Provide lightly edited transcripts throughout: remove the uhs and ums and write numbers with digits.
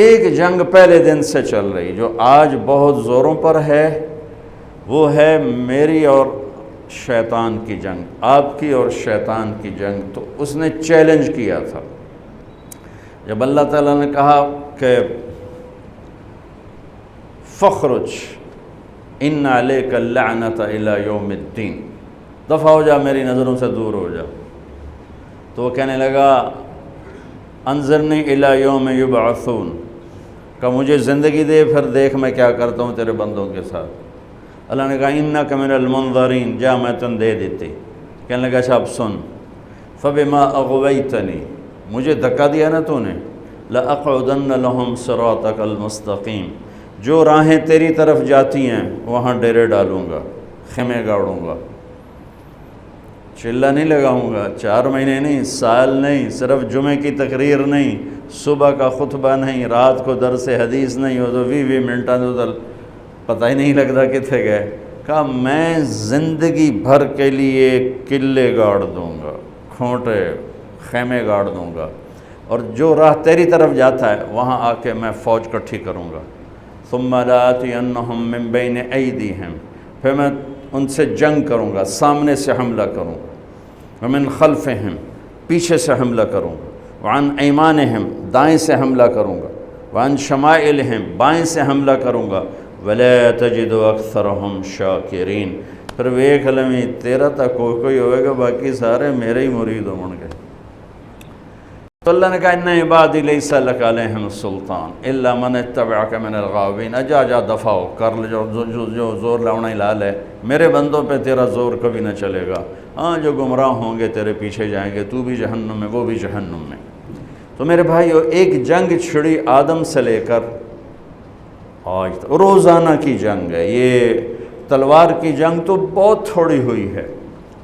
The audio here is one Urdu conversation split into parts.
ایک جنگ پہلے دن سے چل رہی جو آج بہت زوروں پر ہے، وہ ہے میری اور شیطان کی جنگ، آپ کی اور شیطان کی جنگ۔ تو اس نے چیلنج کیا تھا جب اللہ تعالیٰ نے کہا کہ فخرج ان علیک اللعنۃ الی یوم الدین، دفع ہو جا، میری نظروں سے دور ہو جا۔ تو وہ کہنے لگا انظرنی الی یوم یبعثون، کہ مجھے زندگی دے پھر دیکھ میں کیا کرتا ہوں تیرے بندوں کے ساتھ۔ اللہ نے کہا انک من المنظرین، جا میں تن دے دیتی۔ کہنے لگا اچھا اب سن، فبما اغویتنی، مجھے دھکا دیا نا تو نے، لأقعدن لهم صراطک المستقیم، جو راہیں تیری طرف جاتی ہیں وہاں ڈیرے ڈالوں گا، خیمے گاڑوں گا، چلہ نہیں لگاؤں گا، 4 مہینے نہیں، سال نہیں، صرف جمعے کی تقریر نہیں، صبح کا خطبہ نہیں، رات کو درس حدیث نہیں، ہو تو 20 منٹاں تو پتہ ہی نہیں لگتا کتنے گئے۔ کہا میں زندگی بھر کے لیے قلعے گاڑ دوں گا، کھوٹے خیمے گاڑ دوں گا، اور جو راہ تیری طرف جاتا ہے وہاں آ کے میں فوج کٹھی کروں گا۔ ثم لآتینہم من بین ایدیہم، پھر میں ان سے جنگ کروں گا، سامنے سے حملہ کروں گا، ومن خلفہم، پیچھے سے حملہ کروں گا، وعن ایمانہم، دائیں سے حملہ کروں گا، وعن شمائلہم، بائیں سے حملہ کروں گا، ولا تجد اکثرہم شاکرین، پھر ویکھ لمی تیرا تا کوئی ہوئے گا، باقی سارے میرے ہی مرید ہون گے۔ تو اللہ نے کہا ان عبادی لیس لک علیہم سلطان الا من اتبعک من الغاوین، جا دفع ہو کر لے، جو زور لاؤنا ہی لال ہے، میرے بندوں پہ تیرا زور کبھی نہ چلے گا، ہاں جو گمراہ ہوں گے تیرے پیچھے جائیں گے، تو بھی جہنم میں وہ بھی جہنم میں۔ تو میرے بھائیو، ایک جنگ چھڑی آدم سے لے کر آج تک، روزانہ کی جنگ ہے یہ۔ تلوار کی جنگ تو بہت تھوڑی ہوئی ہے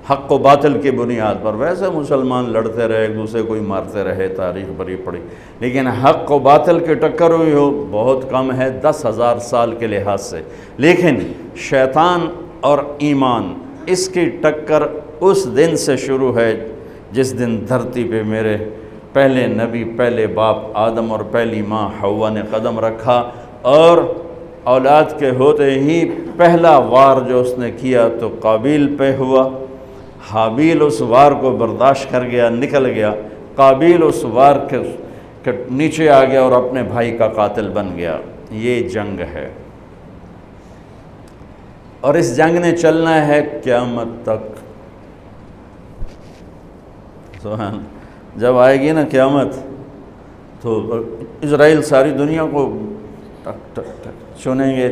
حق و باطل کی بنیاد پر، ویسے مسلمان لڑتے رہے، ایک دوسرے کو ہی مارتے رہے، تاریخ بری پڑی، لیکن حق و باطل کی ٹکر ہوئی ہو بہت کم ہے 10,000 سال کے لحاظ سے۔ لیکن شیطان اور ایمان، اس کی ٹکر اس دن سے شروع ہے جس دن دھرتی پہ میرے پہلے نبی، پہلے باپ آدم اور پہلی ماں حوا نے قدم رکھا، اور اولاد کے ہوتے ہی پہلا وار جو اس نے کیا تو قابیل پہ ہوا۔ حابیل اس وار کو برداشت کر گیا، نکل گیا، قابیل اس وار کے نیچے آ گیا اور اپنے بھائی کا قاتل بن گیا۔ یہ جنگ ہے، اور اس جنگ نے چلنا ہے قیامت تک۔ سبحان، جب آئے گی نا قیامت تو اسرائیل ساری دنیا کو ٹک ٹک ٹک چنیں گے،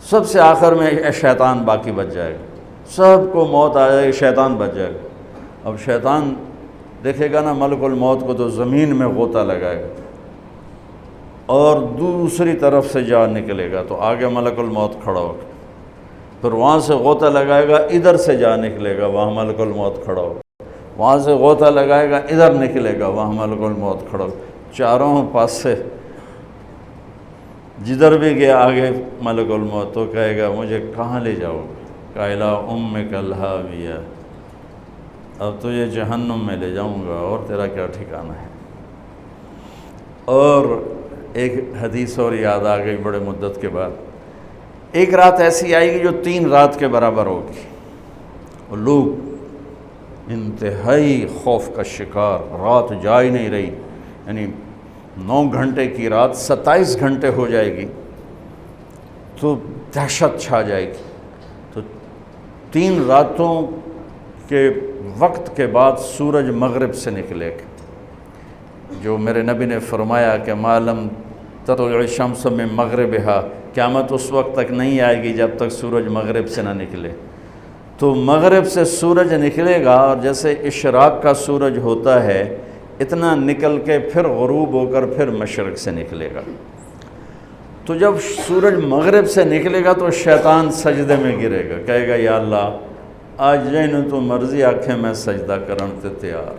سب سے آخر میں شیطان باقی بچ جائے گا، سب کو موت آ جائے گی، شیطان بچ جائے گا۔ اب شیطان دیکھے گا نا ملک الموت کو تو زمین میں غوطہ لگائے گا، اور دوسری طرف سے جا نکلے گا تو آگے ملک الموت کھڑا ہوگا، پھر وہاں سے غوطہ لگائے گا، ادھر سے جا نکلے گا، وہاں ملک الموت کھڑا ہوگا، وہاں سے غوطہ لگائے گا، ادھر نکلے گا، وہاں ملک الموت کھڑا ہوگا، چاروں پاس سے جدھر بھی گیا آگے ملک الموت تو کہے گا مجھے کہاں لے جاؤ گے؟ قائلہ امک الہاویہ، اب تجھے جہنم میں لے جاؤں گا، اور تیرا کیا ٹھکانہ ہے۔ اور ایک حدیث اور یاد آ گئی بڑے مدت کے بعد، ایک رات ایسی آئے گی جو 3 رات کے برابر ہوگی، اور لوگ انتہائی خوف کا شکار، رات جا ہی نہیں رہی، یعنی 9 گھنٹے کی رات 27 گھنٹے ہو جائے گی تو دہشت چھا جائے گی۔ تو 3 راتوں کے وقت کے بعد سورج مغرب سے نکلے گا، جو میرے نبی نے فرمایا کہ معلوم تطلع الشمس من مغربها، قیامت اس وقت تک نہیں آئے گی جب تک سورج مغرب سے نہ نکلے۔ تو مغرب سے سورج نکلے گا، اور جیسے اشراق کا سورج ہوتا ہے اتنا نکل کے پھر غروب ہو کر پھر مشرق سے نکلے گا۔ تو جب سورج مغرب سے نکلے گا تو شیطان سجدے میں گرے گا، کہے گا یا اللہ آج جائیں تو مرضی آنکھیں میں سجدہ کرن تے تیار۔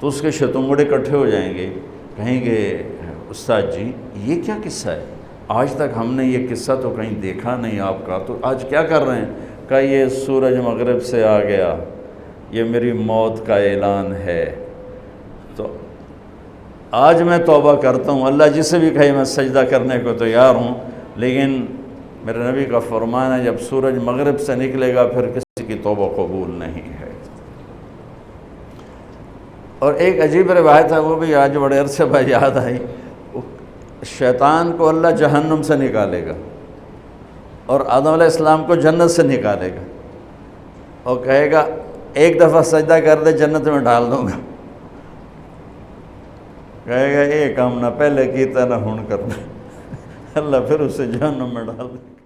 تو اس کے شتنگڑے اکٹھے ہو جائیں گے، کہیں گے استاد جی یہ کیا قصہ ہے، آج تک ہم نے یہ قصہ تو کہیں دیکھا نہیں آپ کا، تو آج کیا کر رہے ہیں؟ کہ یہ سورج مغرب سے آ گیا، یہ میری موت کا اعلان ہے۔ تو آج میں توبہ کرتا ہوں، اللہ جسے بھی کہے میں سجدہ کرنے کو تیار ہوں، لیکن میرے نبی کا فرمان ہے جب سورج مغرب سے نکلے گا پھر کسی کی توبہ قبول نہیں ہے۔ اور ایک عجیب روایت ہے، وہ بھی آج بڑے عرصے بعد یاد آئی، شیطان کو اللہ جہنم سے نکالے گا اور آدم علیہ السلام کو جنت سے نکالے گا اور کہے گا ایک دفعہ سجدہ کر دے جنت میں ڈال دوں گا، کہے گا یہ کام نہ پہلے کیتا نہ ہن کرنا، اللہ پھر اسے جہنم میں ڈال دے۔